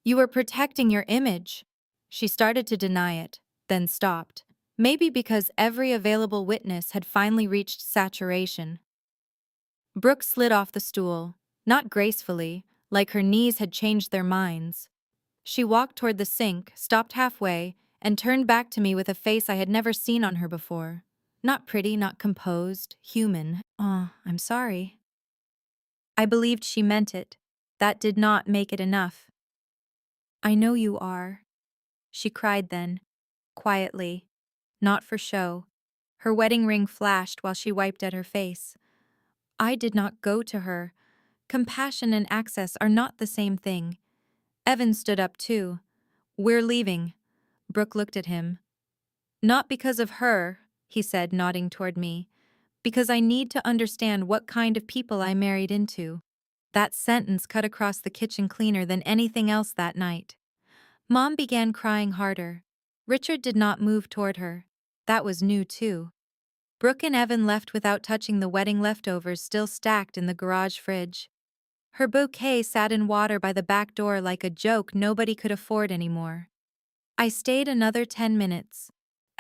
You were protecting your image. She started to deny it, then stopped. Maybe because every available witness had finally reached saturation. Brooke slid off the stool, not gracefully, like her knees had changed their minds. She walked toward the sink, stopped halfway, and turned back to me with a face I had never seen on her before. Not pretty, not composed, human. Oh, I'm sorry. I believed she meant it. That did not make it enough. I know you are, she cried then, quietly, not for show. Her wedding ring flashed while she wiped at her face. I did not go to her. Compassion and access are not the same thing. Evan stood up too. We're leaving. Brooke looked at him. Not because of her, he said, nodding toward me. Because I need to understand what kind of people I married into. That sentence cut across the kitchen cleaner than anything else that night. Mom began crying harder. Richard did not move toward her. That was new too. Brooke and Evan left without touching the wedding leftovers still stacked in the garage fridge. Her bouquet sat in water by the back door like a joke nobody could afford anymore. I stayed another 10 minutes.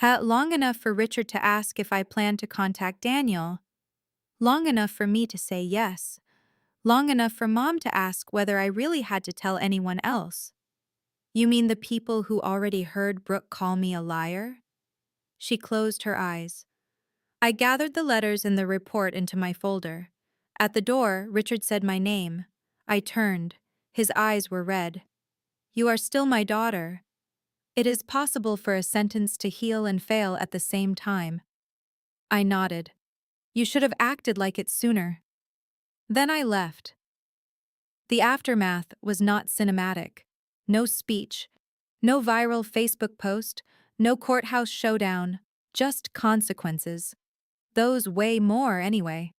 Long enough for Richard to ask if I planned to contact Daniel. Long enough for me to say yes. Long enough for Mom to ask whether I really had to tell anyone else. You mean the people who already heard Brooke call me a liar? She closed her eyes. I gathered the letters and the report into my folder. At the door, Richard said my name. I turned. His eyes were red. You are still my daughter. It is possible for a sentence to heal and fail at the same time. I nodded. You should have acted like it sooner. Then I left. The aftermath was not cinematic. No speech. No viral Facebook post. No courthouse showdown. Just consequences. Those weigh more anyway.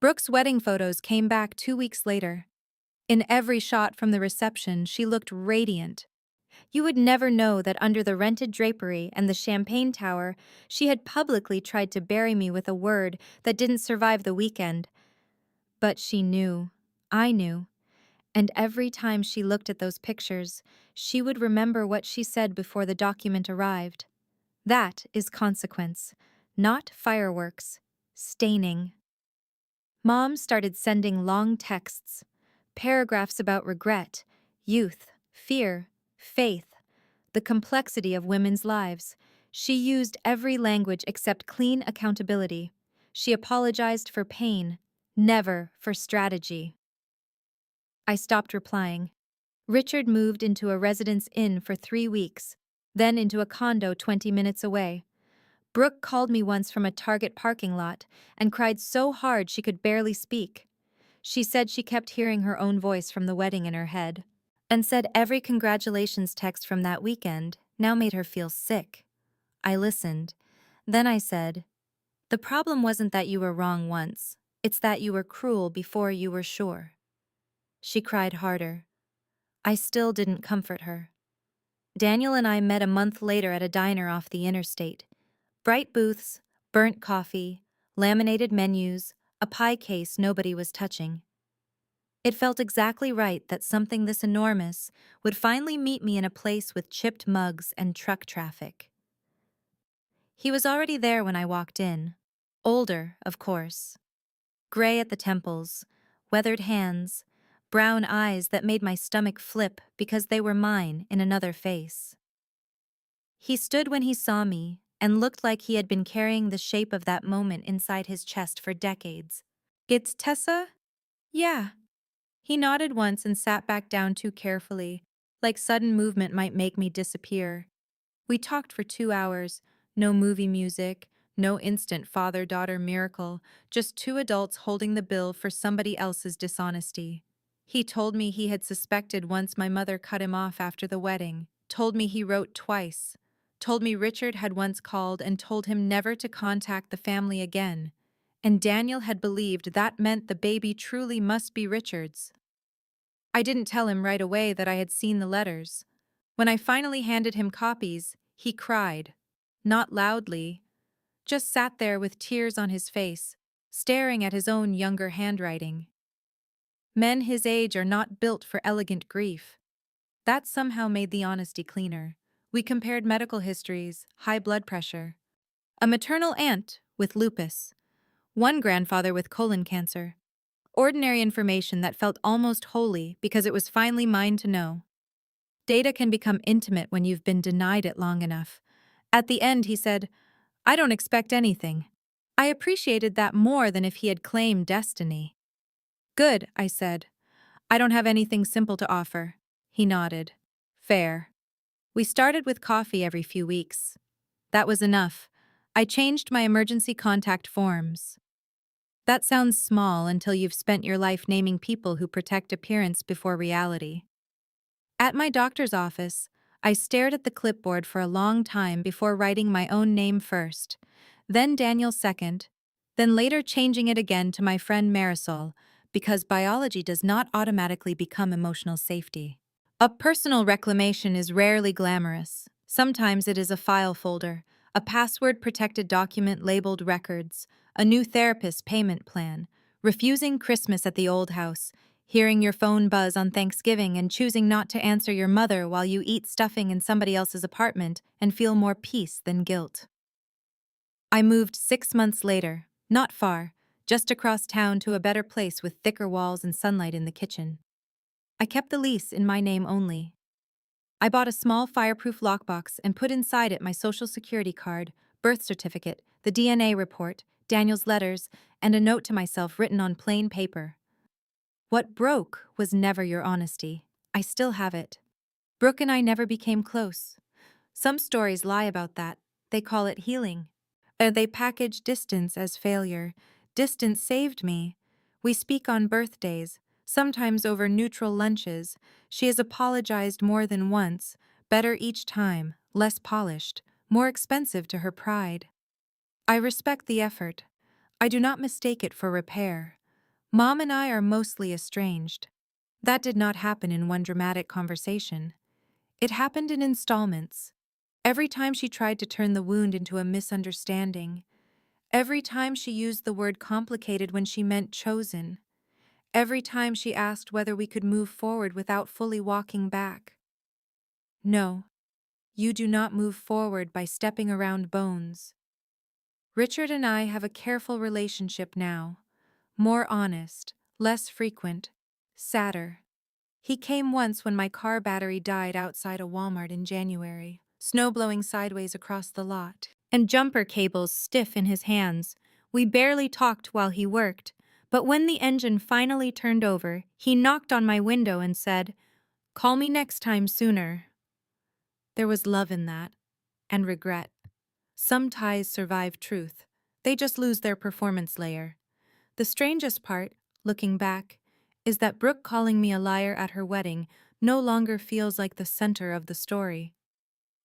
Brooke's wedding photos came back 2 weeks later. In every shot from the reception, she looked radiant. You would never know that under the rented drapery and the champagne tower, she had publicly tried to bury me with a word that didn't survive the weekend. But she knew. I knew. And every time she looked at those pictures, she would remember what she said before the document arrived. That is consequence, not fireworks. Staining. Mom started sending long texts, paragraphs about regret, youth, fear, faith, the complexity of women's lives. She used every language except clean accountability. She apologized for pain, never for strategy. I stopped replying. Richard moved into a residence inn for 3 weeks, then into a condo 20 minutes away. Brooke called me once from a Target parking lot and cried so hard she could barely speak. She said she kept hearing her own voice from the wedding in her head, and said every congratulations text from that weekend now made her feel sick. I listened. Then I said, the problem wasn't that you were wrong once. It's that you were cruel before you were sure. She cried harder. I still didn't comfort her. Daniel and I met a month later at a diner off the interstate. Bright booths, burnt coffee, laminated menus, a pie case nobody was touching. It felt exactly right that something this enormous would finally meet me in a place with chipped mugs and truck traffic. He was already there when I walked in. Older, of course. Gray at the temples, weathered hands, brown eyes that made my stomach flip because they were mine in another face. He stood when he saw me and looked like he had been carrying the shape of that moment inside his chest for decades. "It's Tessa?" "Yeah." He nodded once and sat back down too carefully, like sudden movement might make me disappear. We talked for 2 hours, no movie music, no instant father-daughter miracle, just two adults holding the bill for somebody else's dishonesty. He told me he had suspected once my mother cut him off after the wedding, told me he wrote twice, told me Richard had once called and told him never to contact the family again, and Daniel had believed that meant the baby truly must be Richard's. I didn't tell him right away that I had seen the letters. When I finally handed him copies, he cried. Not loudly, just sat there with tears on his face, staring at his own younger handwriting. Men his age are not built for elegant grief. That somehow made the honesty cleaner. We compared medical histories, high blood pressure. A maternal aunt with lupus. One grandfather with colon cancer. Ordinary information that felt almost holy because it was finally mine to know. Data can become intimate when you've been denied it long enough. At the end, he said, "I don't expect anything." I appreciated that more than if he had claimed destiny. "Good," I said. "I don't have anything simple to offer." He nodded. "Fair." We started with coffee every few weeks. That was enough. I changed my emergency contact forms. That sounds small until you've spent your life naming people who protect appearance before reality. At my doctor's office, I stared at the clipboard for a long time before writing my own name first, then Daniel's second, then later changing it again to my friend Marisol, because biology does not automatically become emotional safety. A personal reclamation is rarely glamorous. Sometimes it is a file folder, a password-protected document labeled records, a new therapist payment plan, refusing Christmas at the old house, hearing your phone buzz on Thanksgiving and choosing not to answer your mother while you eat stuffing in somebody else's apartment and feel more peace than guilt. I moved 6 months later, not far, just across town to a better place with thicker walls and sunlight in the kitchen. I kept the lease in my name only. I bought a small fireproof lockbox and put inside it my social security card, birth certificate, the DNA report, Daniel's letters, and a note to myself written on plain paper. What broke was never your honesty. I still have it. Brooke and I never became close. Some stories lie about that. They call it healing. They package distance as failure. Distance saved me. We speak on birthdays, sometimes over neutral lunches. She has apologized more than once, better each time, less polished, more expensive to her pride. I respect the effort. I do not mistake it for repair. Mom and I are mostly estranged. That did not happen in one dramatic conversation. It happened in installments. Every time she tried to turn the wound into a misunderstanding. Every time she used the word complicated when she meant chosen. Every time she asked whether we could move forward without fully walking back. No, you do not move forward by stepping around bones. Richard and I have a careful relationship now. More honest, less frequent, sadder. He came once when my car battery died outside a Walmart in January, snow blowing sideways across the lot, and jumper cables stiff in his hands. We barely talked while he worked, but when the engine finally turned over, he knocked on my window and said, "Call me next time sooner." There was love in that, and regret. Some ties survive truth. They just lose their performance layer. The strangest part, looking back, is that Brooke calling me a liar at her wedding no longer feels like the center of the story.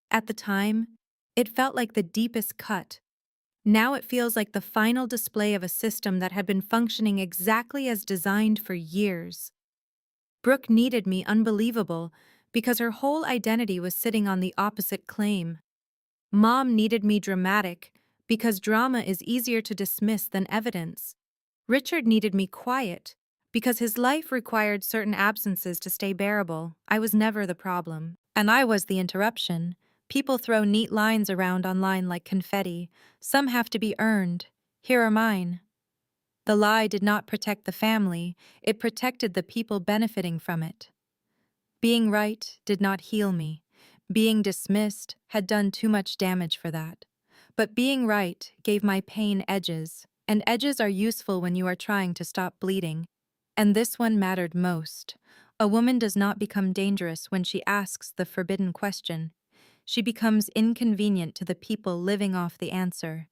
At the time, it felt like the deepest cut. Now it feels like the final display of a system that had been functioning exactly as designed for years. Brooke needed me unbelievable because her whole identity was sitting on the opposite claim. Mom needed me dramatic because drama is easier to dismiss than evidence. Richard needed me quiet because his life required certain absences to stay bearable. I was never the problem, and I was the interruption. People throw neat lines around online like confetti. Some have to be earned. Here are mine. The lie did not protect the family, it protected the people benefiting from it. Being right did not heal me. Being dismissed had done too much damage for that. But being right gave my pain edges, and edges are useful when you are trying to stop bleeding. And this one mattered most. A woman does not become dangerous when she asks the forbidden question. She becomes inconvenient to the people living off the answer.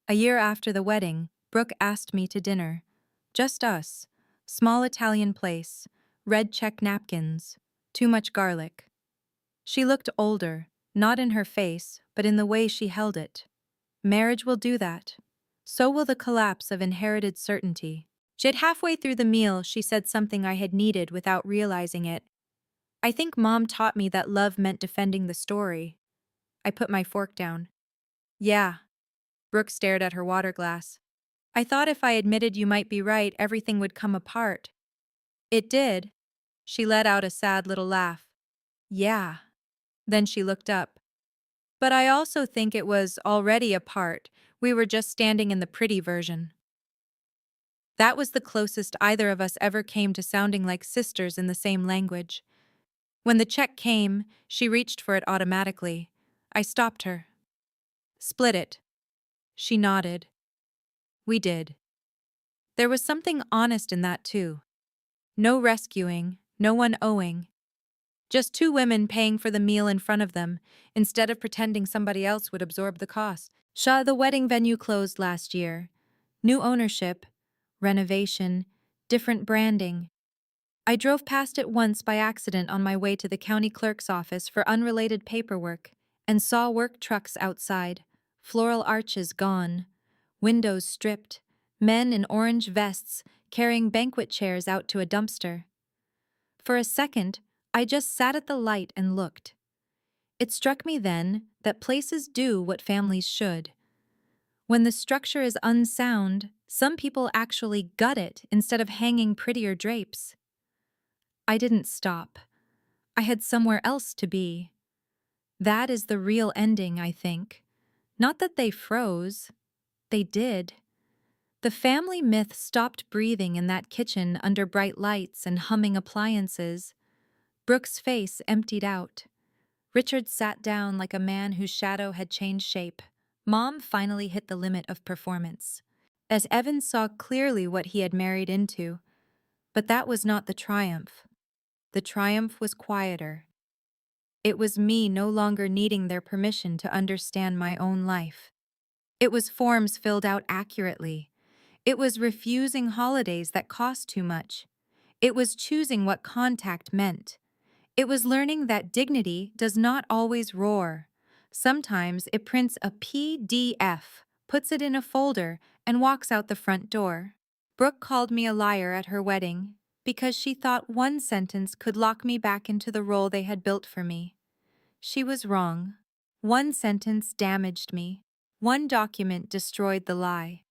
A year after the wedding, Brooke asked me to dinner. Just us. Small Italian place. Red check napkins. Too much garlic. She looked older, not in her face, but in the way she held it. Marriage will do that. So will the collapse of inherited certainty. Yet halfway through the meal, she said something I had needed without realizing it. I think Mom taught me that love meant defending the story. I put my fork down. Yeah. Brooke stared at her water glass. I thought if I admitted you might be right, everything would come apart. It did. She let out a sad little laugh. Yeah. Then she looked up. But I also think it was already apart. We were just standing in the pretty version. That was the closest either of us ever came to sounding like sisters in the same language. When the check came, she reached for it automatically. I stopped her. Split it. She nodded. We did. There was something honest in that, too. No rescuing, no one owing. Just two women paying for the meal in front of them, instead of pretending somebody else would absorb the cost. The wedding venue closed last year. New ownership, renovation, different branding. I drove past it once by accident on my way to the county clerk's office for unrelated paperwork and saw work trucks outside, floral arches gone, windows stripped, men in orange vests carrying banquet chairs out to a dumpster. For a second, I just sat at the light and looked. It struck me then that places do what families should. When the structure is unsound, some people actually gut it instead of hanging prettier drapes. I didn't stop. I had somewhere else to be. That is the real ending, I think. Not that they froze. They did. The family myth stopped breathing in that kitchen under bright lights and humming appliances. Brooke's face emptied out. Richard sat down like a man whose shadow had changed shape. Mom finally hit the limit of performance, as Evan saw clearly what he had married into. But that was not the triumph. The triumph was quieter. It was me no longer needing their permission to understand my own life. It was forms filled out accurately. It was refusing holidays that cost too much. It was choosing what contact meant. It was learning that dignity does not always roar. Sometimes it prints a PDF, puts it in a folder, and walks out the front door. Brooke called me a liar at her wedding because she thought one sentence could lock me back into the role they had built for me. She was wrong. One sentence damaged me. One document destroyed the lie.